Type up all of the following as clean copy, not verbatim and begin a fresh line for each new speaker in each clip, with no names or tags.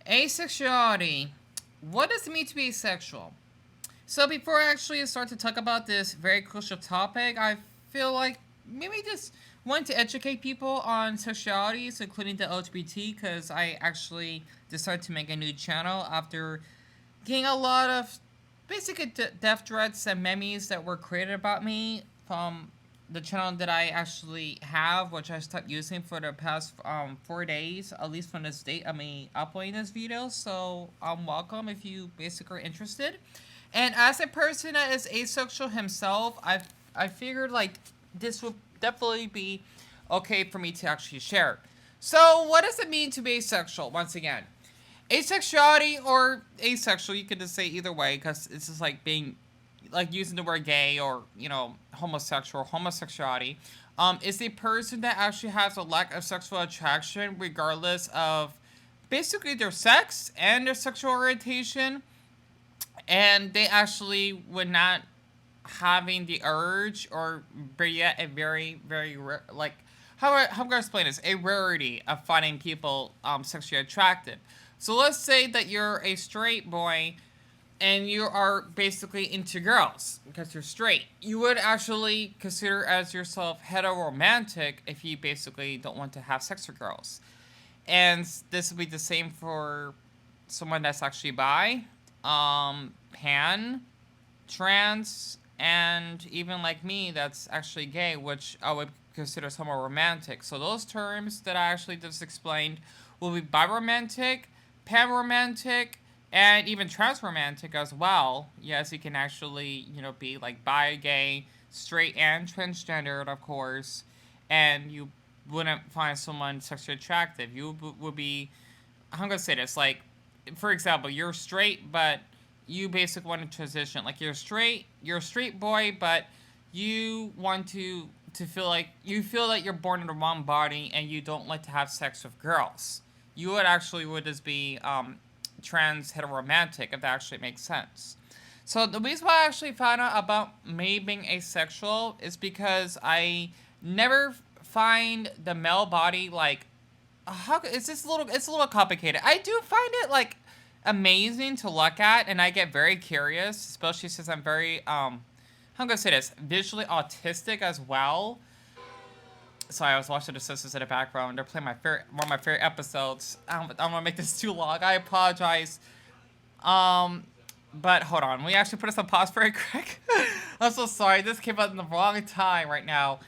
Asexuality. What does it mean to be asexual? So before I actually start to talk about this very crucial topic, I feel like maybe just want to educate people on sexualities, including the LGBT, because I actually decided to make a new channel after getting a lot of basically death threats and memes that were created about me from the channel that I actually have, which I stopped using for the past 4 days, at least from this date of me uploading this video. So welcome if you basically are interested. And as a person that is asexual himself, I figured like this would definitely be okay for me to actually share. So what does it mean to be asexual? Once again, asexuality or asexual, you could just say either way because it's just like being like using the word gay or homosexual. Homosexuality is a person that actually has a lack of sexual attraction regardless of basically their sex and their sexual orientation, and they actually would not having the urge or but yet a very like how can I explain this, a rarity of finding people sexually attractive. So let's say that you're a straight boy and you are basically into girls because you're straight. You would actually consider as yourself heteroromantic if you basically don't want to have sex with girls. And this would be the same for someone that's actually bi, pan, trans, and even like me that's actually gay, which I would consider somewhat romantic. So those terms that I actually just explained will be biromantic, panromantic, and even transromantic as well. Yes, you can actually, be like bi, gay, straight, and transgendered, of course, and you wouldn't find someone sexually attractive. You would be, I'm gonna say this, like, for example, you're straight, but you basically want to transition. Like you're a straight boy, but you want to feel like you feel that you're born in the wrong body and you don't like to have sex with girls. You would just be trans heteroromantic if that actually makes sense. So the reason why I actually found out about me being asexual is because I never find the male body like how it's just a little it's a little complicated. I do find it like amazing to look at and I get very curious, especially since I'm very I'm gonna say this, visually autistic as well. Sorry, I was watching The Sisters in the background. They're playing one of my favorite episodes. I don't want to make this too long. I apologize. Um, but hold on. We actually put us on pause very quick. I'm so sorry. This came out in the wrong time right now.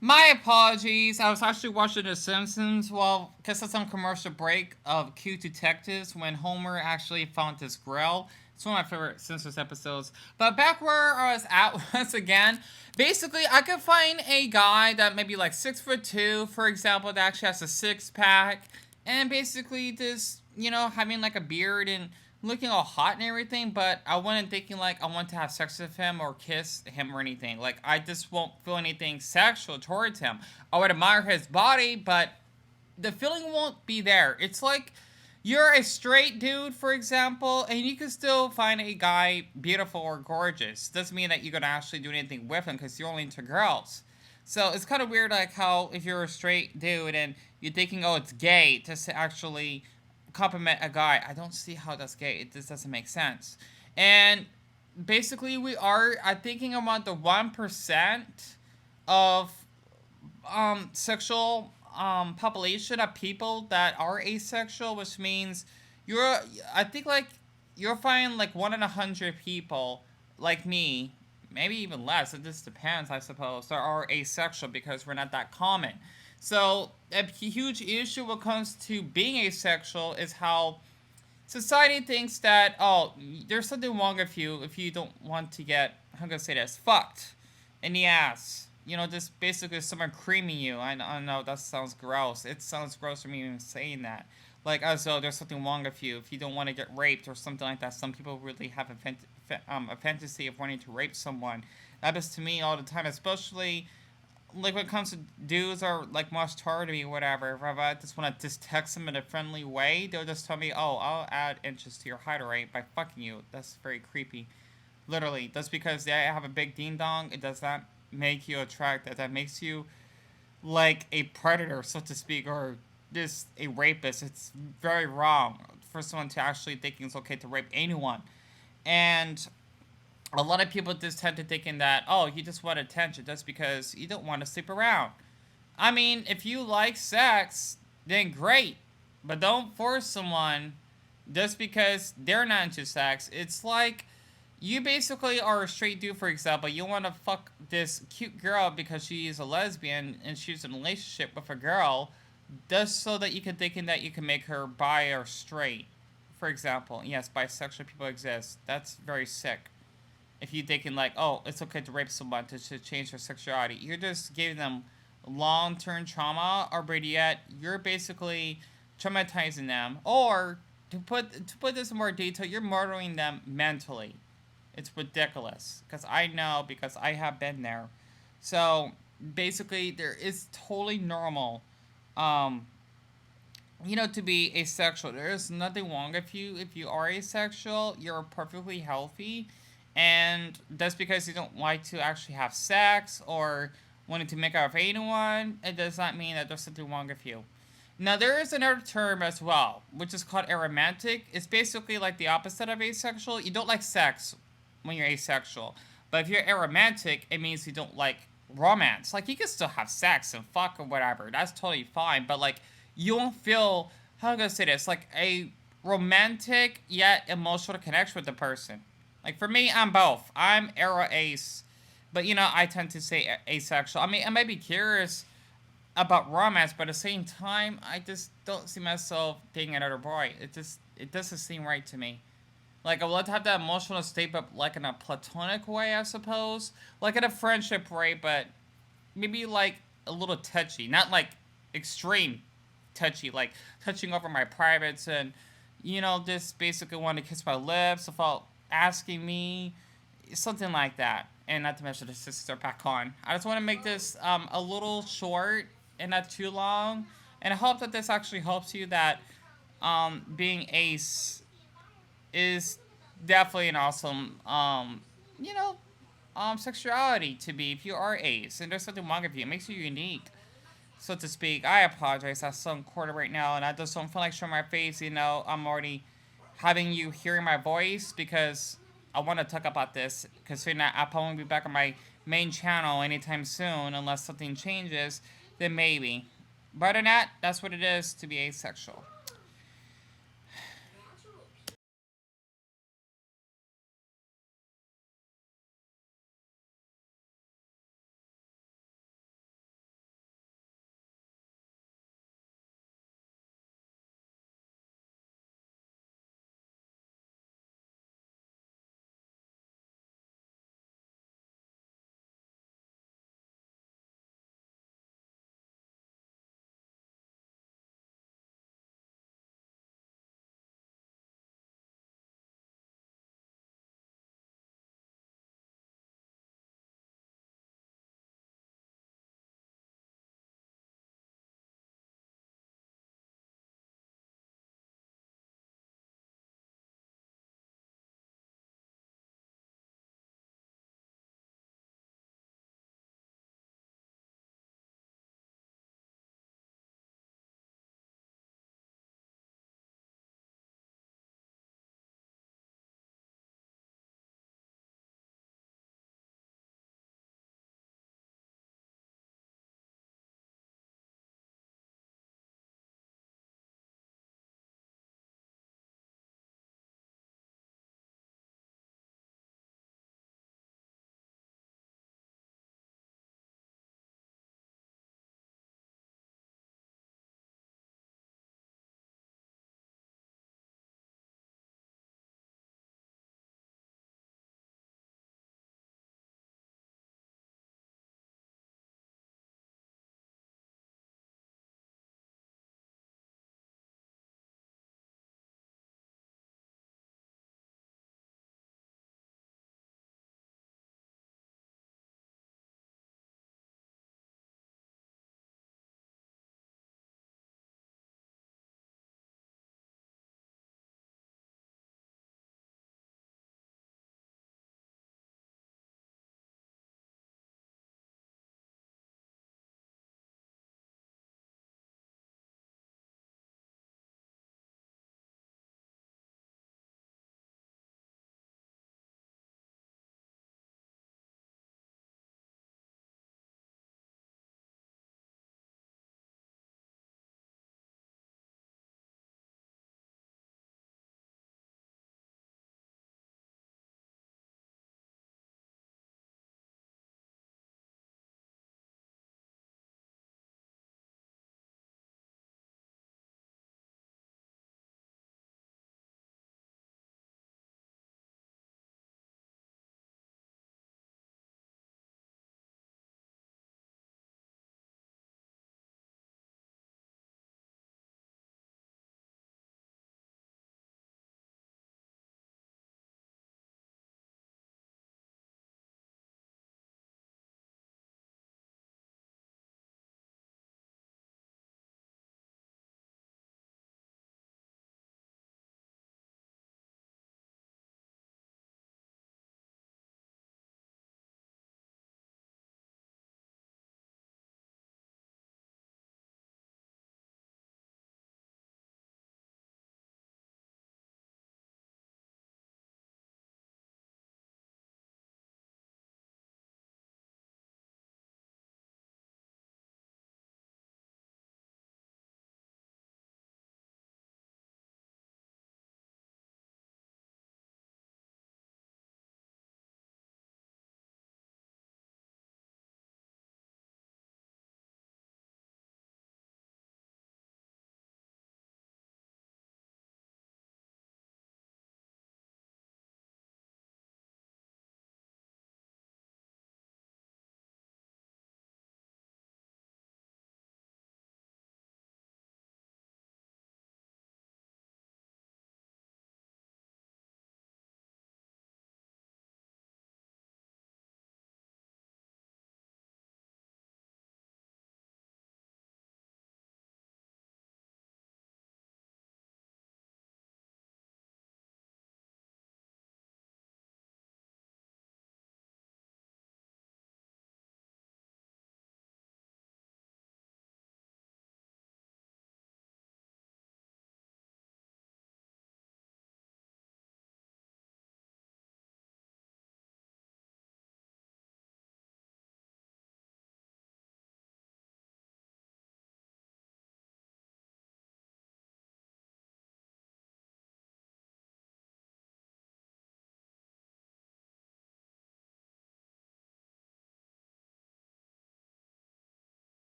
My apologies. I was actually watching The Simpsons while, because it's on commercial break of Cute Detectives when Homer actually found his grill. It's one of my favorite Simpsons episodes. But back where I was at once again, basically I could find a guy that maybe like 6'2", for example, that actually has a six pack, and basically just having like a beard and looking all hot and everything, but I wasn't thinking like I want to have sex with him or kiss him or anything. Like I just won't feel anything sexual towards him. I would admire his body, but the feeling won't be there. It's like you're a straight dude, for example, and you can still find a guy beautiful or gorgeous. Doesn't mean that you're gonna actually do anything with him because you're only into girls. So it's kind of weird, like how if you're a straight dude and you're thinking, oh, it's gay to actually compliment a guy. I don't see how that's gay. It just doesn't make sense. And basically, we are thinking about the 1% of sexual population of people that are asexual, which means you're. I think like you'll find like 1 in 100 people like me, maybe even less. It just depends, I suppose. That are asexual because we're not that common. So a huge issue when it comes to being asexual is how society thinks that, oh, there's something wrong with you if you don't want to get, I'm gonna say this, fucked in the ass. Just basically someone creaming you. I know that sounds gross. It sounds gross for me even saying that. Like as though there's something wrong with you if you don't want to get raped or something like that. Some people really have a fantasy of wanting to rape someone. That happens to me all the time, especially like when it comes to dudes or like most hard to me, whatever. If I just want to just text them in a friendly way, they'll just tell me, "Oh, I'll add inches to your height rate by fucking you." That's very creepy. Literally, just because they have a big ding dong, it does not make you attractive. That makes you like a predator, so to speak, or this a rapist. It's very wrong for someone to actually thinking it's okay to rape anyone. And a lot of people just tend to thinking that, oh, you just want attention just because you don't want to sleep around. I mean, if you like sex, then great. But don't force someone just because they're not into sex. It's like you basically are a straight dude, for example. You want to fuck this cute girl because she is a lesbian and she's in a relationship with a girl just so that you can thinking that you can make her bi or straight. For example, yes, bisexual people exist. That's very sick. If you thinking like, oh, it's okay to rape someone to change their sexuality, you're just giving them long-term trauma, or better yet, you're basically traumatizing them, or to put this in more detail, you're murdering them mentally. It's ridiculous because I have been there. So basically, there is totally normal, um, to be asexual. There is nothing wrong if you are asexual. You're perfectly healthy, and that's because you don't like to actually have sex or wanting to make out with anyone. It does not mean that there's something wrong with you. Now there is another term as well, which is called aromantic. It's basically like the opposite of asexual. You don't like sex when you're asexual, but if you're aromantic, it means you don't like romance. Like you can still have sex and fuck or whatever. That's totally fine, but like you won't feel how am I gonna say this like a romantic yet emotional connection with the person. Like for me, I'm both. I'm era ace, but I tend to say asexual. I mean, I might be curious about romance, but at the same time, I just don't see myself dating another boy. It doesn't seem right to me. Like I would love to have that emotional state, but like in a platonic way, I suppose. Like in a friendship way, but maybe like a little touchy, not like extreme touchy, like touching over my privates and just basically want to kiss my lips without asking me, something like that. And not to mention the sister back on. I just want to make this a little short and not too long, and I hope that this actually helps you. That being ace is definitely an awesome you know sexuality to be if you are ace, and there's something wrong with you. It makes you unique, so to speak. I apologize. I'm so quarter right now, and I just don't feel like showing my face. I'm already having you hearing my voice because I want to talk about this. Considering that I probably won't be back on my main channel anytime soon, unless something changes, then maybe. But other than that, that's what it is to be asexual.